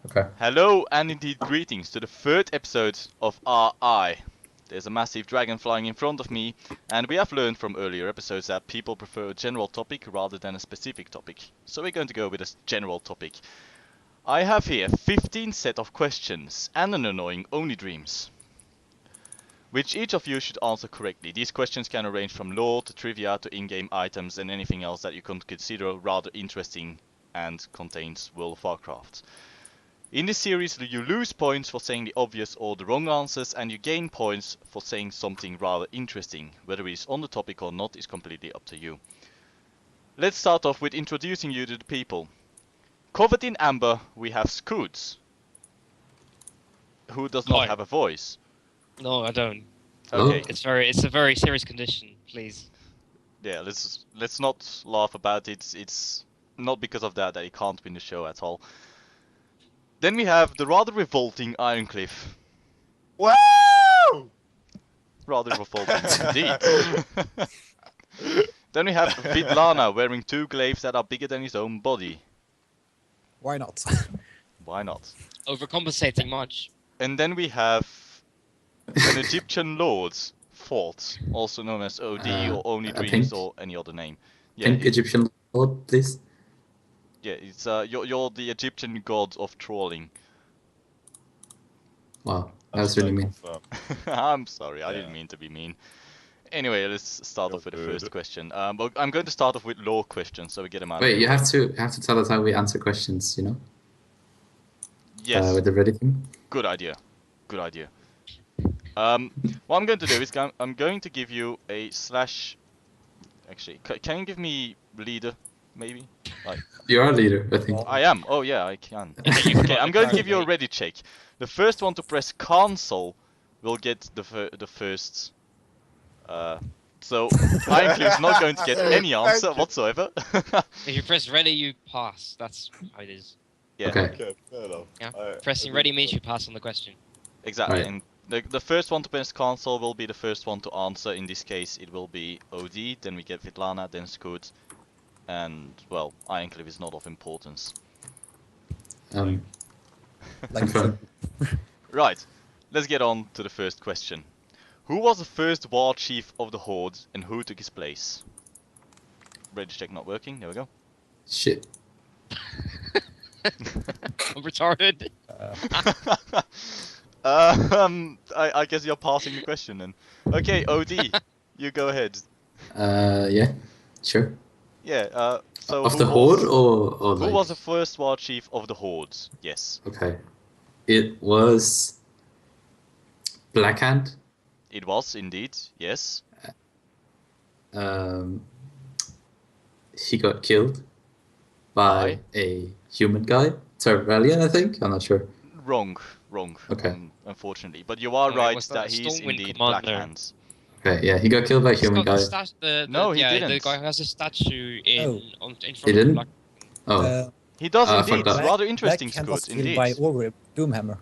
Okay. Hello and indeed greetings to the third episode of RI. There's a massive dragon flying in front of me, and we have learned from earlier episodes that people prefer a general topic rather than a specific topic. So we're going to go with a general topic. I have here 15 set of questions and an annoying only dreams, which each of you should answer correctly. These questions can range from lore to trivia to in-game items and anything else that you can consider rather interesting and contains World of Warcraft. In this series, you lose points for saying the obvious or the wrong answers, and you gain points for saying something rather interesting. Whether it is on the topic or not is completely up to you. Let's start off with introducing you to the people. Covered in amber, we have Scoots, who does not Hi. have a voice. No, I don't. Okay, It's a very serious condition. Please. yeah, let's not laugh about it. It's not because of that he can't win the show at all. Then we have the rather revolting Ironcliff. Wow! Rather revolting indeed. Then we have Vidlana wearing two glaives that are bigger than his own body. Why not? Why not? Overcompensating much. And then we have an Egyptian lord, Fort, also known as OD or Only I Dreams think- or any other name. Yeah, Pink Egyptian lord, please. yeah, it's you're the Egyptian god of trolling. Wow, that was really mean. I'm sorry, I Yeah. didn't mean to be mean. Anyway, let's start off with the You're first good. question. But I'm going to start off with lore questions, so we get them out. of Wait, the you way. have to tell us how we answer questions, you know? Yes. With the Reddit team. Good idea. Good idea. What I'm going to do is I'm going to give you a slash. Actually, can you give me leader, maybe? You are a leader, I think. I am. Oh yeah, I can. You Okay, I'm going to give you a Parody. ready check. The first one to press console will get the first. So Ironcliff's not going to get any answer Thank you. whatsoever. If you press ready, you pass. That's how it is. Yeah, Okay. Okay, fair enough. Yeah. I Pressing ready means you pass on the question. exactly. Right. And the first one to press console will be the first one to answer. In this case, it will be OD. Then we get Vidlana, then Scoot, and well, Ironcliff is not of importance. Like Confirm. Right, let's get on to the first question. Who was the first war chief of the Horde and who took his place? Ready check not working, there we go. Shit. I'm retarded. I guess you're passing the question then. Okay, OD, you go ahead. Yeah, sure. Yeah, so Of who the was- Horde or Who like... was the first war chief of the Horde? Yes. Okay. It was... Blackhand. It was indeed, yes. He got killed by a human guy. Terrellian, I think? I'm not sure. Wrong. Okay. Unfortunately. But you are No, it right was that the he's Stormwind indeed commander. Blackhand. Okay, yeah, he got killed by a He's human got guy. No, he The didn't. guy who has a statue in Oh. in front He of didn't? Black. Oh, He does I indeed. forgot. Rather interesting, Blackhand Scoot, was killed indeed. by Orgrim Doomhammer.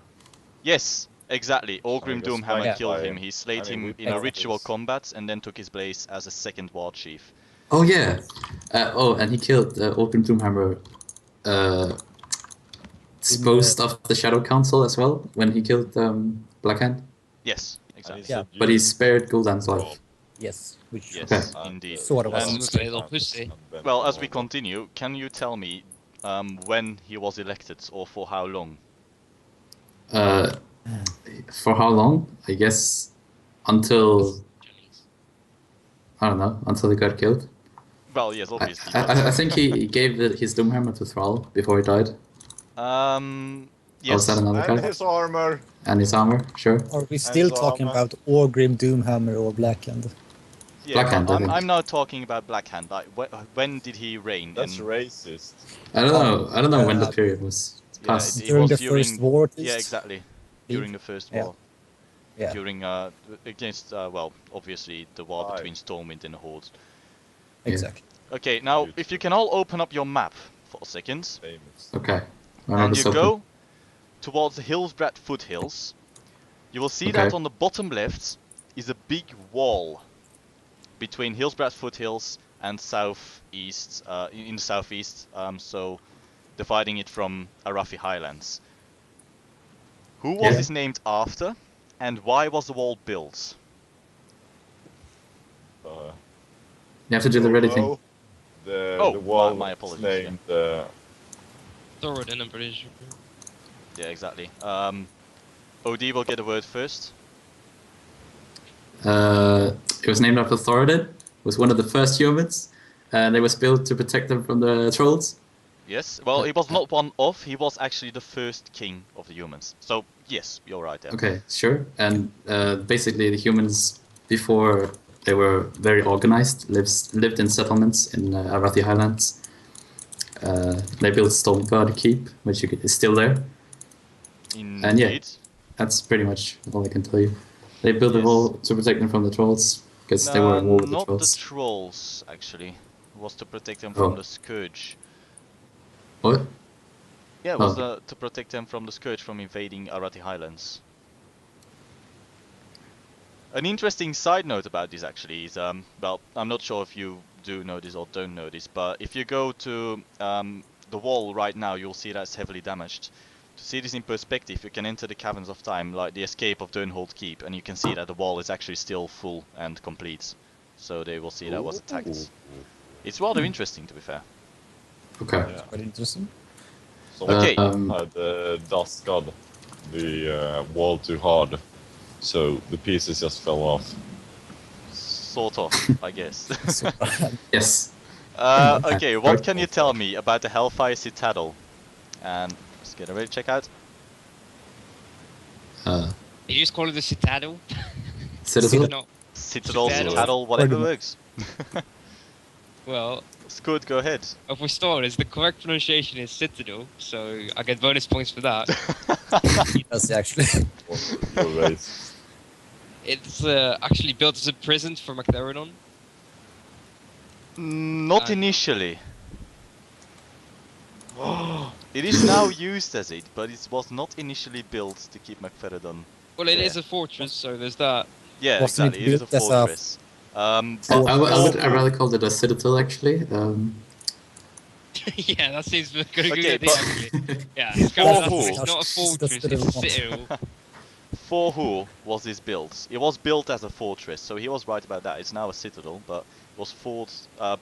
Yes, exactly. Orgrim got Doomhammer sniped killed by him. him. He slayed I mean, him we in a know ritual this. combat and then took his place as a second war chief. oh yeah. And he killed Orphan Doomhammer. Disposed of the Shadow Council as well when he killed Blackhand. Yes, And exactly. he Yeah. said But he you- spared Gul'dan's life. Yes, which Yes, Okay. indeed. Sort of And- was. a little pussy. Well, as we continue, can you tell me when he was elected or for how long? For how long? I guess until I don't know. Until he got killed. Well, yes, obviously. I think he gave his Doomhammer to Thrall before he died. Yes. Was that another And guy? his armor. And his armor, sure. Are we still so talking I'm, about Orgrim Doomhammer or Blackhand? Yeah, Blackhand, I think. I'm now talking about Blackhand. Like, when did he reign? That's And- racist. I don't know. I don't know when the Uh, period was Yeah, passed. it During was the first war, at Yeah, least? exactly. During the first Yeah. war. Yeah. During against well, obviously the war Aye. between Stormwind and the Horde. Exactly. Okay, now Beautiful. if you can all open up your map for a second, Famous. Okay. My map and is you open. go towards the Hillsbrad foothills, you will see Okay. that on the bottom left is a big wall between Hillsbrad foothills and southeast, in the southeast, so dividing it from Arathi Highlands. Who was Yeah. this named after, and why was the wall built? You have to do the ready thing. Oh, The wall my is apologies, named. Thorodin, I'm pretty sure. Yeah, exactly. OD will get a word first. It was named after Thorodin. It was one of the first humans, and it was built to protect them from the trolls. Yes. Well, he was not one of. He was actually the first king of the humans. So yes, you're right there. Okay, sure. And basically, the humans before they were very organized, lived in settlements in Arathi Highlands. They built Stormguard Keep, which is still there. Indeed. And yeah, that's pretty much all I can tell you. They built the Yes. wall to protect them from the trolls because they were at war with the Not trolls. the trolls, actually. It was to protect them Oh. from the scourge. What? Yeah, it was Oh. to protect them from the scourge from invading Arathi Highlands. An interesting side note about this actually is, well, I'm not sure if you do know this or don't know this, but if you go to the wall right now, you'll see that's heavily damaged. To see this in perspective, you can enter the Caverns of Time, like the escape of Durnhold Keep, and you can see that the wall is actually still full and complete. So they will see that was attacked. It's rather interesting, to be fair. Okay. Yeah. Quite interesting. Someone Okay. had Dust God the wall too hard, so the pieces just fell off. Sort of, I guess. So, Yes. Okay, what can you tell me about the Hellfire Citadel? And let's get a ready check out. You just call it the Citadel? Citadel? Not, Citadel, Citadel. Citadel, whatever Pretty works. well, Scoot, go ahead. for starters, the correct pronunciation is Citadel, so I get bonus points for that. that's actually. Your race. It's actually built as a prison for McTherodon. Not initially. It is now used as it, but it was not initially built to keep McFerrodon. Well, it Yeah. is a fortress, so there's that. Yeah, Wasn't it exactly. It is a built as a- fortress. I rather called it a citadel actually. Yeah, that seems a good Okay, idea, but- actually. Yeah, For it's who? not a fortress, it's a citadel. For who was this built? It was built as a fortress, so he was right about that. It's now a citadel, but it was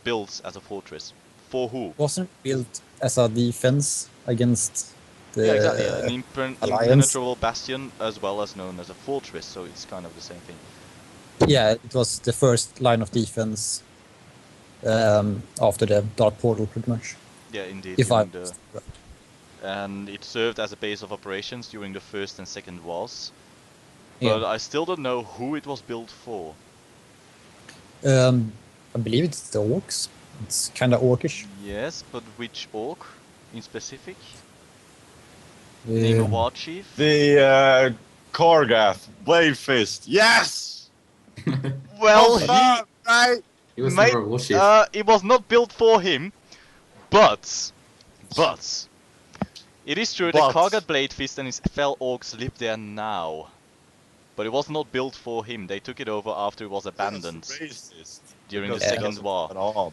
built as a fortress. For who? Wasn't built as a defense against the Yeah, exactly. An alliance. impenetrable bastion, as well as known as a fortress, so it's kind of the same thing. Yeah, it was the first line of defense after the Dark Portal, pretty much. Yeah, indeed. If I during and it served as a base of operations during the First and Second Wars. But Yeah. I still don't know who it was built for. I believe it's the orcs. It's kind of orcish. Yes, but which orc in specific? Name a Um, war chief? The Korgath Blade Fist. Yes. Well, Right. He was Mate, never a war chief. it was not built for him, but it is true that But- Kargat Bladefist and his fell orcs live there now. But it was not built for him. They took it over after it was abandoned Racist. during Because the he Second doesn't War. have an arm.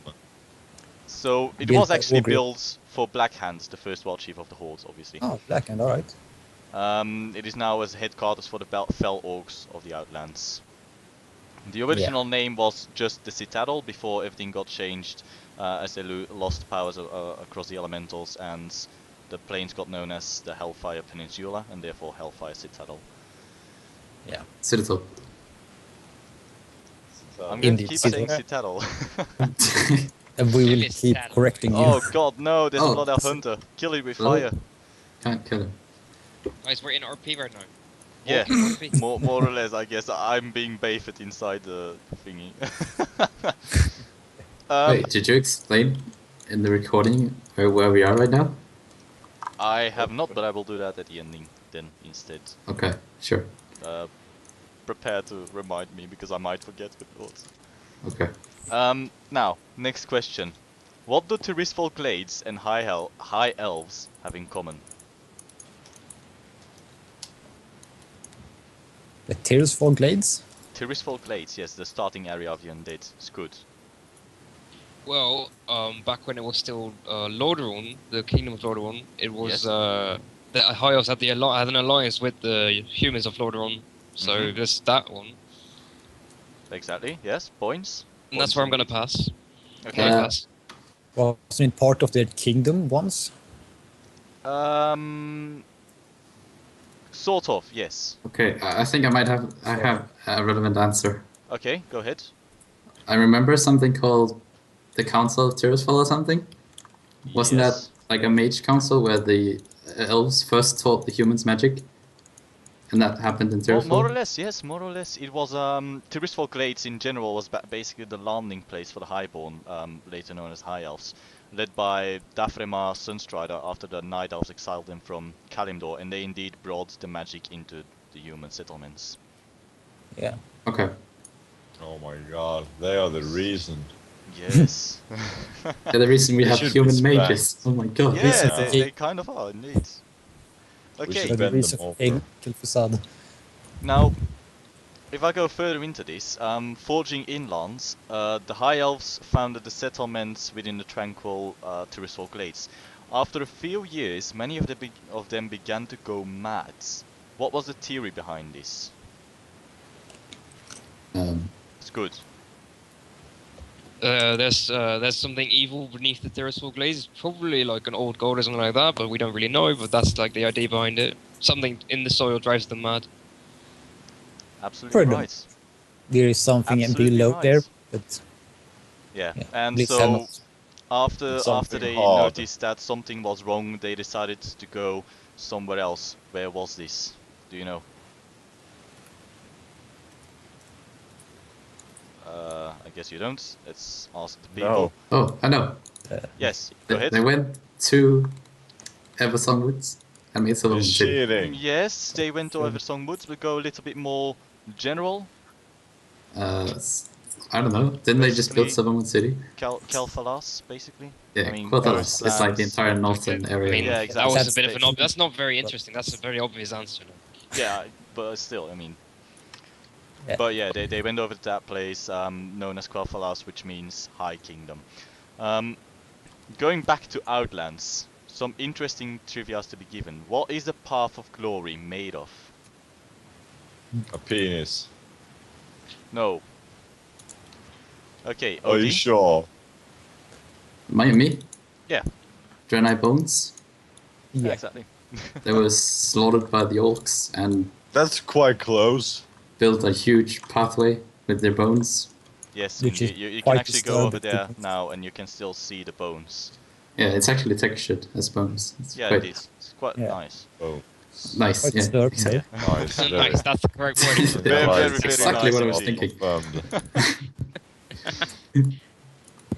So it Built was by actually Ogre. built for Blackhand, the first war chief of the Hordes, obviously. Oh, Blackhand, alright. It is now as headquarters for the fell orcs of the Outlands. The original name was just the Citadel before everything got changed as they lost powers across the elementals, and the plains got known as the Hellfire Peninsula and therefore Hellfire Citadel. Yeah. Citadel. I'm going to Indeed, keep Citadel. saying Citadel. And we will Kill his keep Citadel. correcting you. Oh god, no, there's Oh, a Blood Elf s- Hunter. Kill it with Hello? fire. Can't kill him. Guys, we're in RP right now. Yeah, Walking RP. more or less, I guess. I'm being bathed inside the thingy. Wait, did you explain in the recording where we are right now? I have not, but I will do that at the ending then instead. Okay, sure. Prepare to remind me because I might forget afterwards. Okay. Now, next question. What do Tirisfal Glades and High Elves have in common? The Tears for Glades? Tirisfal Glades, yes, the starting area of the Undead. Scud. Well, back when it was still Lordaeron, the Kingdom of Lordaeron, it was Yes. the High Elves had an alliance with the humans of Lordaeron, so Mhm. there's that one. Exactly. Yes. Points. And that's where I'm gonna pass. Okay. Can I Uh, pass? Wasn't it part of their kingdom once? Sort of. Yes. Okay, I think I have a relevant answer. Okay. Go ahead. I remember something called the Council of Tirisfal or something. Wasn't Yes. that like a mage council where the elves first taught the humans magic? And that happened in More or Tirisfal? less, yes, more or less. It was Tirisfal Glades in general was basically the landing place for the Highborn, later known as High Elves, led by Dafremar Sunstrider after the Night Elves exiled them from Kalimdor, and they indeed brought the magic into the human settlements. Yeah. Okay. Oh my god, they are the reason. Yes. Yeah, the reason we They have should be human mages. spanked. Oh my god. Yeah, Recently- they kind of are indeed. Okay. should So the bend reason them for over. Enkel facade. Now, if I go further into this, forging inlands, the High Elves founded the settlements within the tranquil Tirisfal Glades. After a few years, many of them began to go mad. What was the theory behind this? It's good. There's something evil beneath the Tirisfal Glades. It's probably like an old god or something like that, but we don't really know. But that's like the idea behind it. Something in the soil drives them mad. Absolutely Pretty right. There is something Absolutely below right. there, but Yeah, yeah, and please so tell us. after Something they hard. noticed that something was wrong, they decided to go somewhere else. Where was this? Do you know? I guess you don't. Let's ask the people. No. Oh, I know. Yes, go ahead. They went to Eversong Woods and made You're Settlement City. cheating. Yes, they went to Eversong Woods, but go a little bit more general. I don't know. Didn't they just build Basically- Settlement City? Kelfalas, basically. Yeah, I mean, Quel'Thalas. Ghost It's like the Lands. entire northern I area. mean, Yeah, that exactly. was a bit of That's- That's not very interesting. That's a very obvious answer. Yeah, but still, I mean. Yeah. But yeah, they went over to that place known as Quel'Thalas, which means High Kingdom. Going back to Outlands, some interesting trivia to be given. What is the Path of Glory made of? A penis. No. Okay, Are you Odie? sure? Me? Yeah. Draenei Bones. Yeah. Exactly. They were slaughtered by the orcs and That's quite close. built a huge pathway with their bones. Yes, Which and is you can quite actually go over disturbing. there now and you can still see the bones. Yeah, it's actually textured as bones. It's Yeah, quite it is. It's quite Yeah. nice. Oh, nice. Quite Yeah, disturbing, exactly. though. nice. very- Nice, that's the correct word. Very, nice. very, very exactly nice what I was indeed. thinking.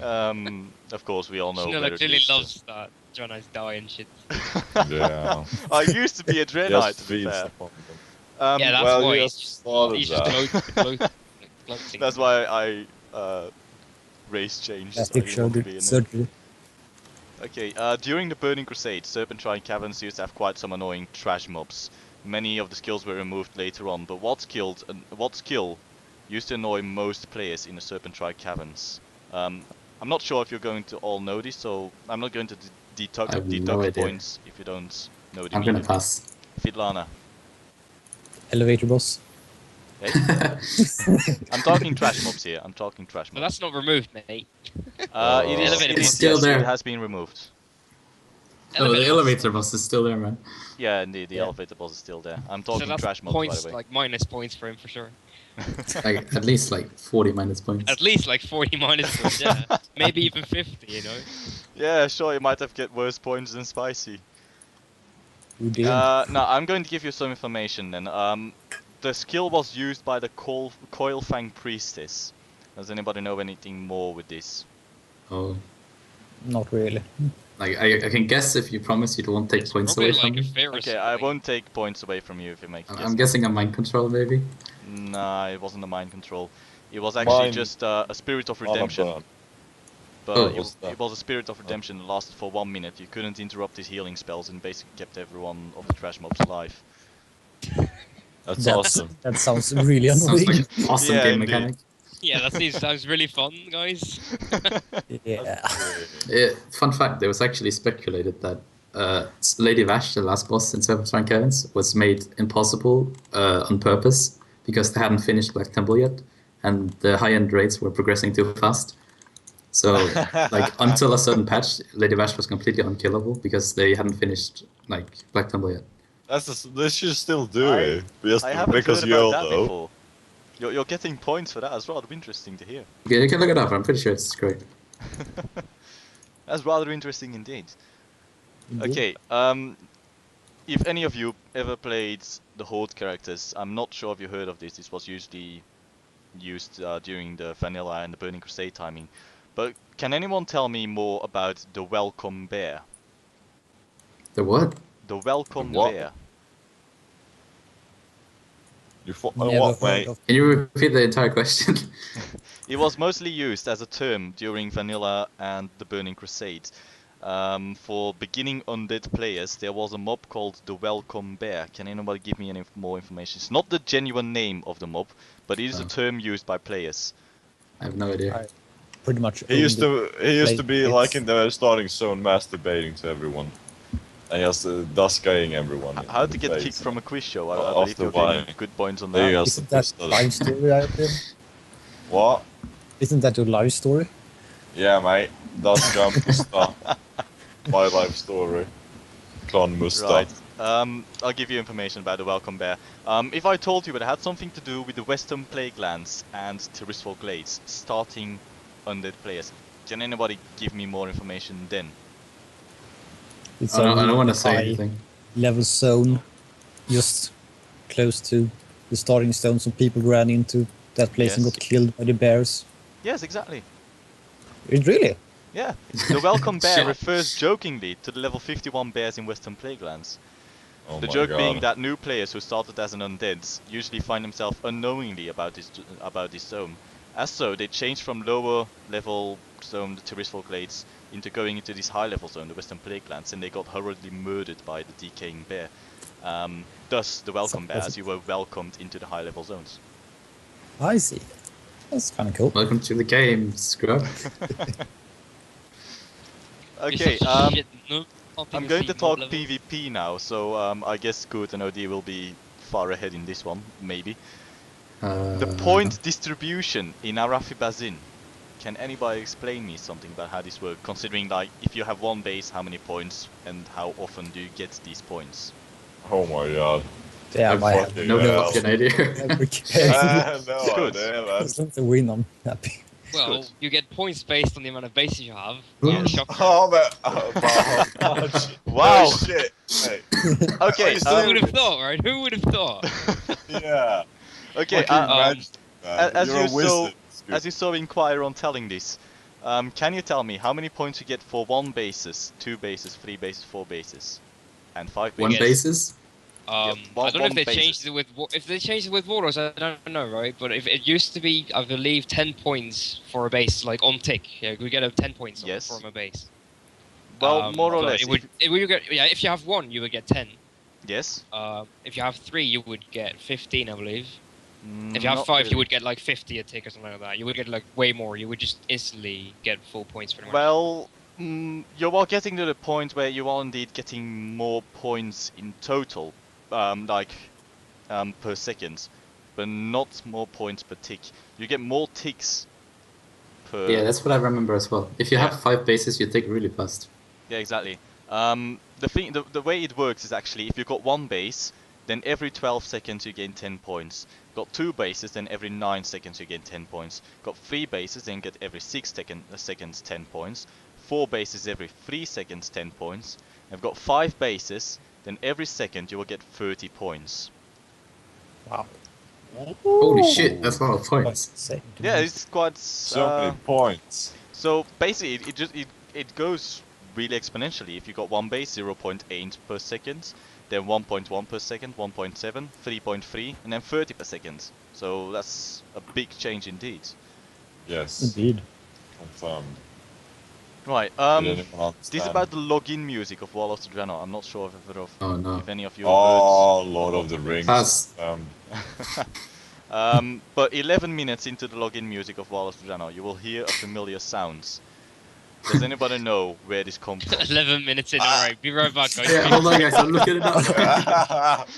Of course, we all know Snilla where it clearly leads to. loves that Johnny's die and shit. Yeah. I used to be a Draenei, Just to be feeds fair. upon them. Yeah, that's well, why you he's just just, thought of he's just that. gloating. That's why I race changed. I Plastic didn't want to be shoulder in it. surgery. Okay, during the Burning Crusade, Serpentine Caverns used to have quite some annoying trash mobs. Many of the skills were removed later on, but what skill used to annoy most players in the Serpentine Caverns? I'm not sure if you're going to all know this, so I'm not going to I have deduct no idea. points if you don't know the I'm gonna meaning. pass. Vidlana. Elevator boss. Eh? I'm talking trash mobs here. I'm talking trash But mobs. that's not removed, mate. It is. Elevator It is boss. Still yes, there. It has been removed. Oh, the elevator boss is still there, man. Yeah, indeed, the Yeah. elevator boss is still there. I'm So talking that's trash mobs, by points, the way. like minus points for him for sure. Like at least like 40 minus points. At least like 40 minus points, yeah. Maybe even 50, you know. Yeah, sure, you might have get worse points than Spicy. Who did? No, I'm going to give you some information then. The skill was used by the Coilfang Priestess. Does anybody know anything more with this? Oh, Not really. like I can guess if you promise you won't take points Probably away from like a me. Ferris. Okay, I won't take points away from you if you make a guess. I'm guessing a mind control, maybe. Nah, it wasn't a mind control. It was actually Mind- just a spirit of redemption. Redemption. But Oh, it what's that? was a spirit of redemption that lasted for 1 minute. You couldn't interrupt his healing spells and basically kept everyone of the trash mobs alive. That's awesome. That sounds really Sounds annoying. like an awesome Yeah, game indeed. mechanic. Yeah, that sounds really fun, guys. Yeah. Yeah, fun fact, it was actually speculated that Lady Vash, the last boss in Seventh Rank Caverns, was made impossible on purpose because they hadn't finished Black Temple yet, and the high-end raids were progressing too fast. So, like, until a certain patch, Lady Vash was completely unkillable because they hadn't finished, like, Black Temple yet. They should still do it. Just I haven't because heard you're about that low. before. You're getting points for that as well. Interesting to hear. You can look it up. I'm pretty sure it's great. That's rather interesting indeed. Indeed. Okay, if any of you ever played the Horde characters, I'm not sure if you heard of this. This was usually used during the Vanilla and the Burning Crusade timing. But can anyone tell me more about the Welcome Bear? The what? The Welcome The what? Bear. Never What, heard mate? of. Can you repeat the entire question? It was mostly used as a term during Vanilla and the Burning Crusade. For beginning undead players, there was a mob called the Welcome Bear. Can anybody give me any more information? It's not the genuine name of the mob, but it is a Oh. term used by players. I have no idea. Pretty much. He used to be It's- like in the starting zone, masturbating to everyone, and just duskaying everyone. How in to the get face. kicked from a quiz show? I After believe you're why? getting good points on There you that. go. Isn't that live story? I think? What? Isn't that your live story? Yeah, mate. Duska Musta. My life story. Clan Musta. Right. I'll give you information about the Welcome Bear. If I told you it had something to do with the Western Plague Lands and Terrestrial Glades, starting undead players, can anybody give me more information then? It's I don't a want to say high anything. level zone, just close to the starting stone, so people ran into that place and Yes. got killed by the bears. Yes, exactly. It really? Yeah. The Welcome Bear Shit. refers jokingly to the level 51 bears in Western Plague Lands. Oh The my joke God. being that new players who started as an undead usually find themselves unknowingly about this zone. As so, they change from lower level zone, the Terrestrial Glades, into going into this high level zone, the Western Plague Lands, and they got horribly murdered by the decaying bear. Thus, the Welcome Bear, as you were welcomed into the high level zones. I see. That's kind of cool. Welcome to the game, scrub. Okay, You're such a shit noob. I'm going to talk level. PvP now, so I guess Good and OD will be far ahead in this one, maybe. The point distribution in Arafi Bazin. Can anybody explain me something about how this works? Considering, like, if you have one base, how many points, and how often do you get these points? Oh my God. Yeah, I have fucking No hell. fucking idea. never No Good. idea, man. As long as I win, I'm happy. Well, good. you get points based on the amount of bases you have. Yes. Shotgun. Oh, man. Oh, shit. Wow. Oh, shit. Hey. Okay, Who would have thought, right? Who would have thought? Yeah. okay. Fucking imagine, man. as You're you a saw- wizard. It's good. As you saw in Choir on telling this, can you tell me how many points you get for 1 bases, 2 bases, 3 bases, 4 bases, and 5 bases? One Yes. basis? I don't know one if they basis. changed it with if they changed it with Warlords. I don't know, right? But if it used to be, I believe, 10 points for a base, like on tick. Yeah, we get a 10 points Yes. from a base. Well, more or but less. It would, it would get, yeah, if you have 1, you would get 10. Yes. If you have 3, you would get 15, I believe. Mm, If you have not 5, really. you would get like 50 a tick or something like that. You would get like way more. You would just instantly get full points pretty much. Well, you are getting to the point where you are indeed getting more points in total, per second, but not more points per tick. You get more ticks per. Yeah, that's what I remember as well. If you Yeah. have 5 bases, you take really fast. Yeah, exactly. The way it works is actually if you got 1 base, then every 12 seconds you gain 10 points. Got 2 bases, then every 9 seconds you gain 10 points. Got 3 bases, then get every 6 seconds 10 points. 4 bases every 3 seconds 10 points. I've got 5 bases, then every second you will get 30 points. Wow. Holy shit, that's a lot of points. Insane. Yeah, it's quite. So many points. So basically, it goes really exponentially. If you got 1 base, 0.8 per second, then 1.1 per second, 1.7, 3.3, and then 30 per second. So that's a big change indeed. Yes. Indeed. Right. Confirmed. Did anyone This understand? is about the login music of Wall of the Draenor. I'm not sure Oh no. if any of you Oh, Lord of the Rings. Pass. heard. But 11 minutes into the login music of Wall of the Draenor, you will hear a familiar sounds. Does anybody know where this comes from? 11 minutes in. Alright, be right back, guys. Yeah, hold on, guys. I'm looking it up.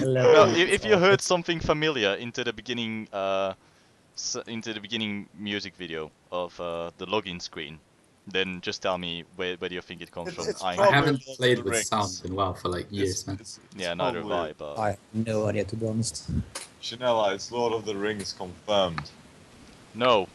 No, if you heard something familiar into the beginning, music video of the login screen, then just tell me where do you think it comes from. It's I probably haven't Lord of played the with Rings. sound in WoW for like years, man. Yeah, neither have I, but I have no idea, to be honest. Chanela, it's Lord of the Rings confirmed. no,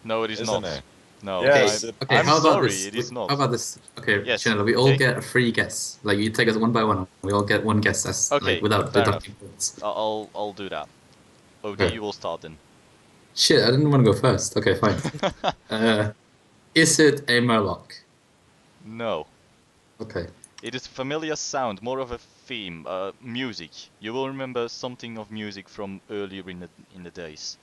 it is Isn't not. it? No, Yes, Okay, I'm how about sorry, this? it is not. How about this? Okay, Yes, Chanel, we all okay. get a free guess. Like you take us one by one. We all get one guess as Okay, like without fair deducting points. I'll do that. OD, Okay. you will start then. Shit, I didn't want to go first. Okay, fine. Is it a Murloc? No. Okay. It is a familiar sound, more of a theme, music. You will remember something of music from earlier in the days.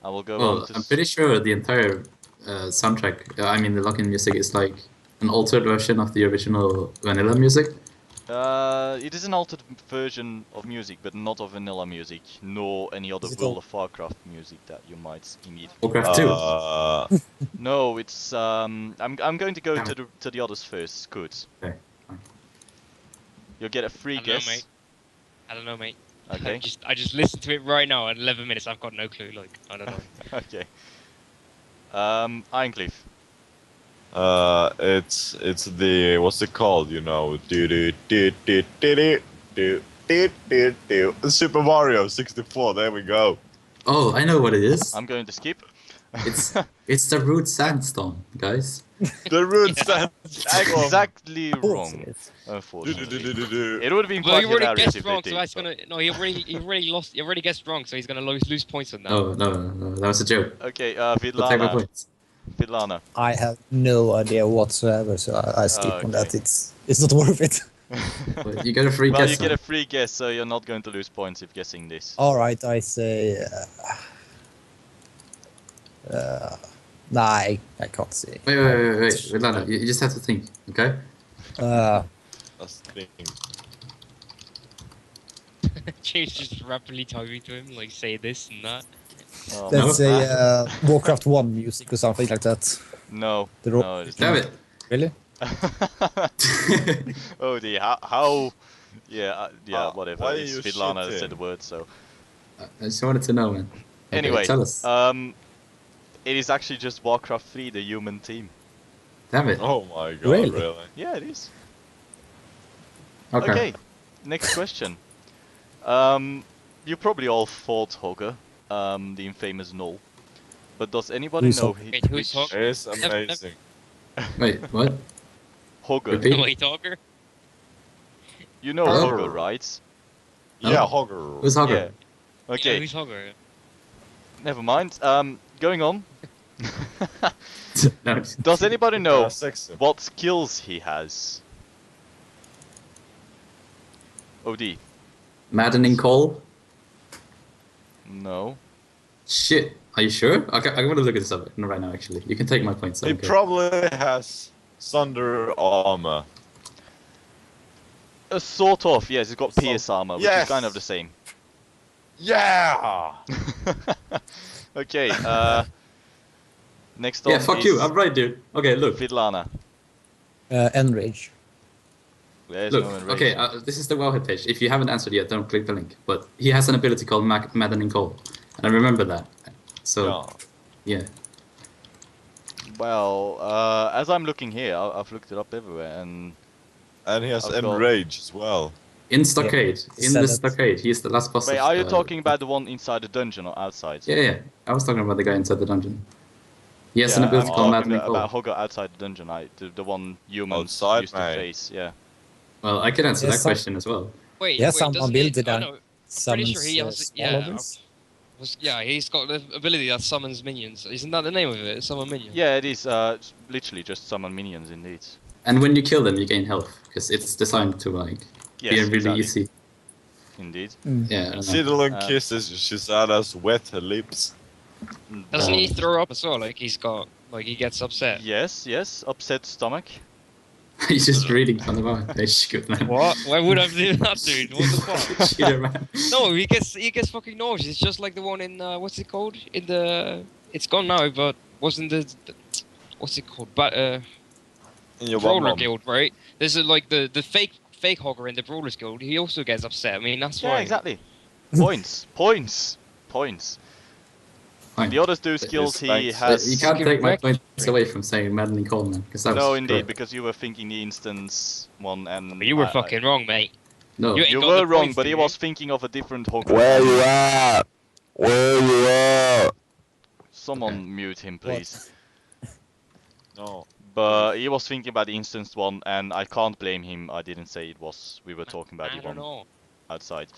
I will go Well, on to. I'm pretty sure the entire soundtrack, I mean the login music, is like an altered version of the original vanilla music. It is an altered version of music, but not of vanilla music, nor any other Is it World all- of Warcraft music that you might immediately. Warcraft 2. No, it's I'm going to go Damn to the others first. Good. Okay, fine. You'll get a free I don't know, guess. mate. I don't know, mate. Okay. I just listened to it right now at 11 minutes. I've got no clue. Like, I don't know. Okay. Ironcliff. It's the what's it called? You know, Super Mario 64. There we go. Oh, I know what it is. I'm going to skip. It's the root sandstorm, guys. The root Yeah. stands Exactly Of course wrong, it is. unfortunately. It would have been Well, quite you already hilarious guessed if wrong, they so did. that's gonna. No, he already lost. He already guessed wrong, so he's gonna lose points on that. No, that was a joke. Okay, But take my Vidlana. points. Vidlana. I have no idea whatsoever, so I skip on that. Okay. It's not worth it. But you get a free Well, guess. you get man. a free guess, so you're not going to lose points if guessing this. All right, I say. Nah, I can't say. Wait, Vidlana, you just have to think, okay? That's the thing. James just rapidly typing to him, like, say this and that. Oh, No. Let's say Warcraft 1 music or something like that. no, The ro- no, it's Damn not. it! Really? Oh dear, how? Yeah, whatever. why are It's you Vidlana that shitting? said the word, so. I just wanted to know, man. Okay, Anyway, tell us. it is actually just Warcraft 3, the human team. Damn it. Oh my god, Really? really? Yeah, it is. Okay. Okay, next question. You probably all thought Hogger, the infamous Null. But does anybody Who's know Hogger? Wait, who's Hogger? It's amazing. Wait, what? Hogger? Repeat? Wait, Hogger? You know Hello? Hogger, right? Yeah, Hogger. Who's Hogger? Yeah, Okay, who's Hogger? never mind. Going on. No, Does anybody know Sexy. what skills he has? OD. maddening call? No. Shit, are you sure? Okay, I'm gonna look at this up right now, actually. You can take my points. He Okay. probably has Thunder armor. Sort of, yes, he's got So- pierce armor, which Yes! is kind of the same. Yeah! Okay, next on Yeah, fuck is you. I'm right, dude. Okay, look. Vidlana. Enrage. There's Look, no enrage. okay, this is the wellhead page. If you haven't answered yet, don't click the link. But he has an ability called Maddening Call. And I remember that. So, Yeah. yeah. Well, as I'm looking here, I've looked it up everywhere, and And he has I've got- Enrage as well. In Stockade. In the Seventh. Stockade. He's the last boss wait, of, are you talking about the one inside the dungeon or outside? Yeah. I was talking about the guy inside the dungeon. He has Yeah, an I'm ability called talking Maddening about Call. Hogger outside the dungeon, the one humans Outside, used to mate. face. Yeah. Well, I can answer Yes, that some- question as well. Wait, Yeah, wait, someone doesn't built he? it I and know. Summons, Pretty sure he has. small Yeah. ones. Yeah, he's got the ability that summons minions. Isn't that the name of it? Summon minions. Yeah, it is. It's literally just summon minions, indeed. And when you kill them, you gain health. Because it's designed to, like, Yes, be really exactly. easy. Indeed. Yeah, I don't know. Sidlun Uh, kisses Shizada's wet lips. Doesn't he throw up as well? Like he gets upset. Yes. Upset stomach. He's just reading from the bar. Page. Good man. What? Why would I do that, dude? What the fuck? Cheater, man. No, he gets fucking nauseous. It's just like the one in what's it called? It's gone now, but wasn't what's it called? In your Brawler bum. Guild, right? There's like the fake hogger in the Brawlers Guild. He also gets upset. I mean, that's Yeah, why. exactly. Points. Fine. The other two skills he thanks. has. You can't take my Correct. points away from saying Maddening Coleman, because that was No, indeed, correct. because you were thinking the instance one, and You were fucking wrong, mate. No, You ain't You got were the wrong, points, but do he you? was thinking of a different hogger. Where and you at? Where you at? Someone Okay. mute him, please. No. But he was thinking about the instance one, and I can't blame him. I didn't say it was. We were talking about I the don't one know. outside.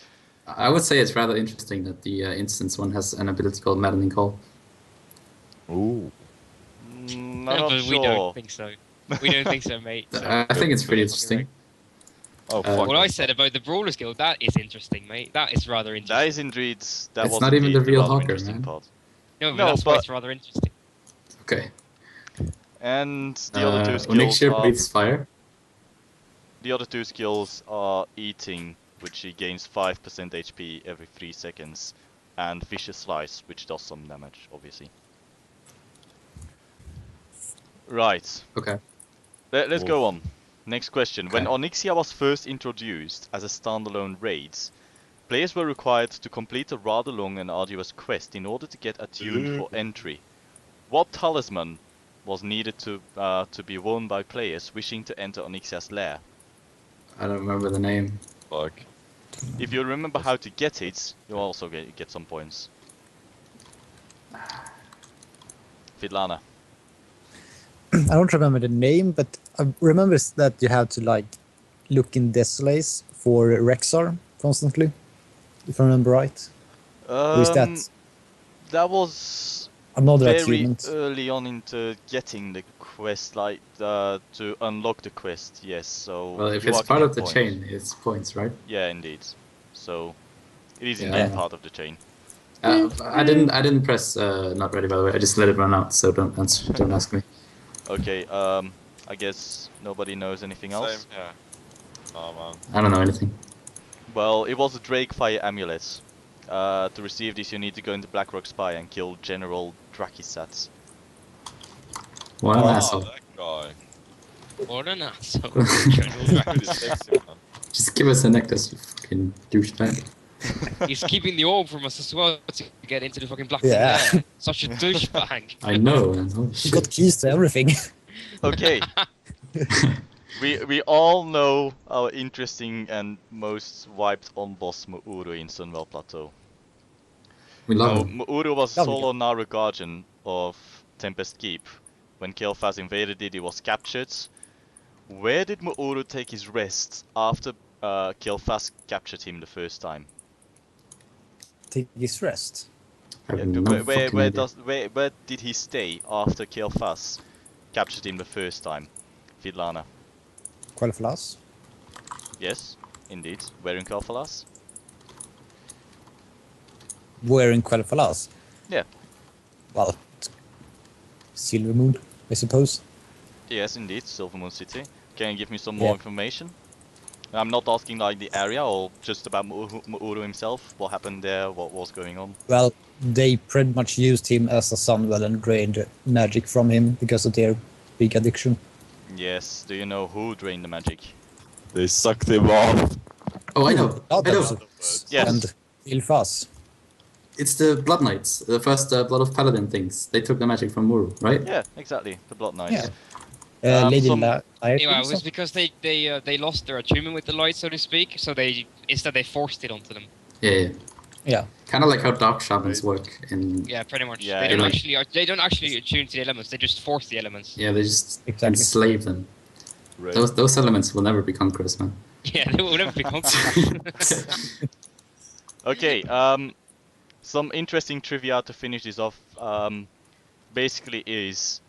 I would say it's rather interesting that the instance one has an ability called Maddening Call. Ooh. I'm No, not but sure. we don't think so. We don't think so, mate. So. I think it's pretty Fucking interesting. right. Oh, fuck. What I said about the Brawlers Guild, that is interesting, mate. That is rather interesting. That is indeed. That It's was not even indeed the real rather hogger, interesting man. part. No, but No, that's why but- it's rather interesting. Okay. And the other two skills Onyxia are. breathes fire. The other two skills are eating, which he gains 5% HP every 3 seconds, and vicious slice, which does some damage, obviously. Right. Okay. Let's go on. Next question. When Okay. Onyxia was first introduced as a standalone raid, players were required to complete a rather long and arduous quest in order to get attuned for entry. What talisman was needed to be worn by players wishing to enter Onyxia's lair? I don't remember the name. Fuck. If you remember how to get it, you'll also get some points. Vidlana. I don't remember the name, but I remember that you have to like look in Desolace for Rexar constantly, if I remember right. Or is that That was another very achievement? early on into getting the quest, like to unlock the quest. Yes, so Well, if you it's are part getting of the points. chain, it's points, right? Yeah, indeed. So it is Yeah. indeed part of the chain. I didn't press not ready, by the way. I just let it run out, so don't ask me. Okay. I guess nobody knows anything else. Same, yeah. Oh, man. I don't know anything. Well, it was a Drakefire amulet. To receive this, you need to go into Blackrock Spy and kill General Drakisat. What an Oh. asshole. that guy. What an asshole. Pretty sexy, man. Just give us a necklace, you fucking douchebag. He's keeping the orb from us as well to get into the fucking black Yeah. thing there. Such a douchebag. I know, man. Holy You shit. got keys to everything. Okay. We all know our interesting and most wiped on boss Muuru in Sunwell Plateau. We love Now, him. Muuru was a Lovely solo Naru guardian of Tempest Keep. When Kel'Thas invaded it, he was captured. Where did Muuru take his rest after Kel'Thas captured him the first time? Take his rest. I have Yeah, no fucking idea. where did he stay after Kel'Thas captured him the first time? Vidlana. Quel'Thalas. Yes, indeed. Where in Kel'Thalas? Wearing Quel'Thalas. Yeah. Well, Silver Moon, I suppose. Yes, indeed. Silvermoon City. Can you give me some more Yeah. information? I'm not asking like the area or just about Muuru himself. What happened there? What was going on? Well, they pretty much used him as a Sunwell and drained magic from him because of their big addiction. Yes. Do you know who drained the magic? They sucked him off. Oh, I know. I know. Yes. And Ilfas. It's the Blood Knights, the first Blood of Paladin things. They took the magic from Muru, right? Yeah, exactly. The Blood Knights. Yeah. Lady some- Lyre. Yeah, it was because they lost their attunement with the light, so to speak. So instead they forced it onto them. Yeah. Yeah. Kind of like how Dark Shamans work in... Yeah, pretty much. Yeah, they don't like- actually attune to the elements. They just force the elements. Yeah, they just Exactly. enslave them. Right. Those elements will never be conquerors, man. Yeah, they will never be conquered. Okay. Some interesting trivia to finish this off. Basically, is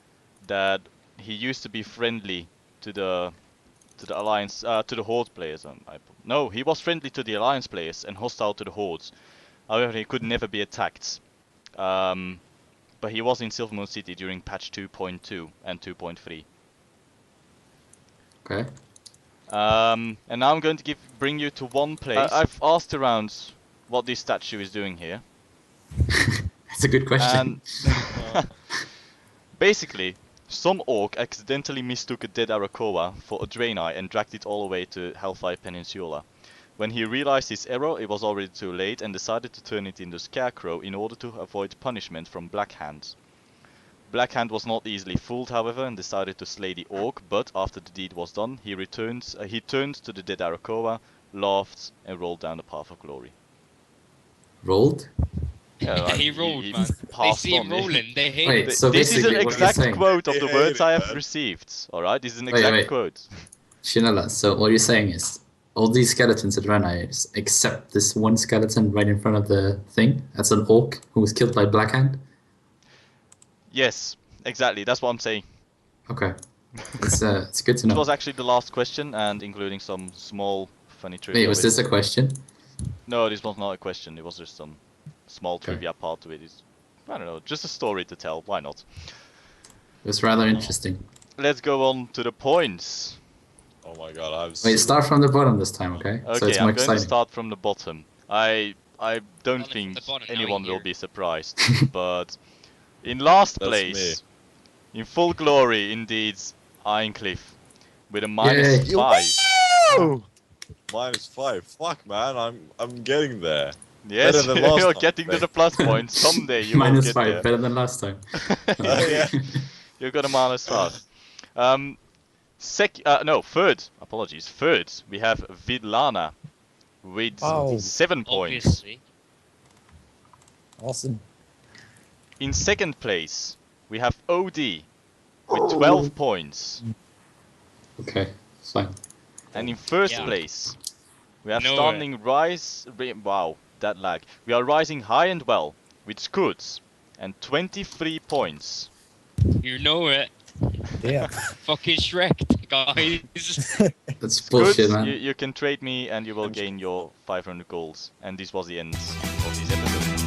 that he used to be friendly to the alliance, to the Horde players. No, he was friendly to the alliance players and hostile to the Hordes. However, he could never be attacked. But he was in Silvermoon City during patch 2.2 and 2.3. Okay. And now I'm going to bring you to one place. I've asked around what this statue is doing here. That's a good question. And basically, Some orc accidentally mistook a dead Arakoa for a Draenei and dragged it all the way to Hellfire Peninsula. When he realized his error, it was already too late and decided to turn it into Scarecrow in order to avoid punishment from Blackhand. Blackhand was not easily fooled, however, and decided to slay the orc, but after the deed was done, he turned to the dead Arakoa, laughed, and rolled down the path of glory. Rolled? Yeah, He rolled, man. They passed see him on. rolling, they hate Wait, it. so This is basically an what you're exact saying... quote of They the hate words it, I have man. received. Alright, this is an Wait, exact wait. quote. Shinala, so what you're saying is all these skeletons at Draenei except this one skeleton right in front of the thing. That's an orc who was killed by Blackhand. Yes, exactly, that's what I'm saying. Okay, it's good to This know. was actually the last question, and including some small funny trivia. Wait, was this a question? No, this was not a question, it was just some small Okay. trivia part to it. I don't know, just a story to tell, why not? It was rather interesting. Let's go on to the points. Oh my god, I'm Wait, start from the bottom this time, okay? So Okay, it's more I'm going to exciting. start from the bottom. I don't Starting from think the bottom, now anyone you're will here. be surprised, but in last That's place, in full glory indeed, Ironcliff, with a Yay. -5. -5. Fuck, man, I'm getting there. Yes, Better than last you're time, getting to mate. the plus points. Someday you will get -5, there. better than last time. Yeah. You got a -5. Third. Apologies. Third, we have Vidlana with Oh. 7 points. Obviously. Awesome. In second place, we have OD with 12 points. Okay, fine. And in first Yeah. place, we have No standing wow, that lag. We are rising high and well with Scoots and 23 points. You know it. Yeah. Fucking Shrek, guys. That's Scoots, bullshit, man. you can trade me and you will gain your 500 goals. And this was the end of this episode.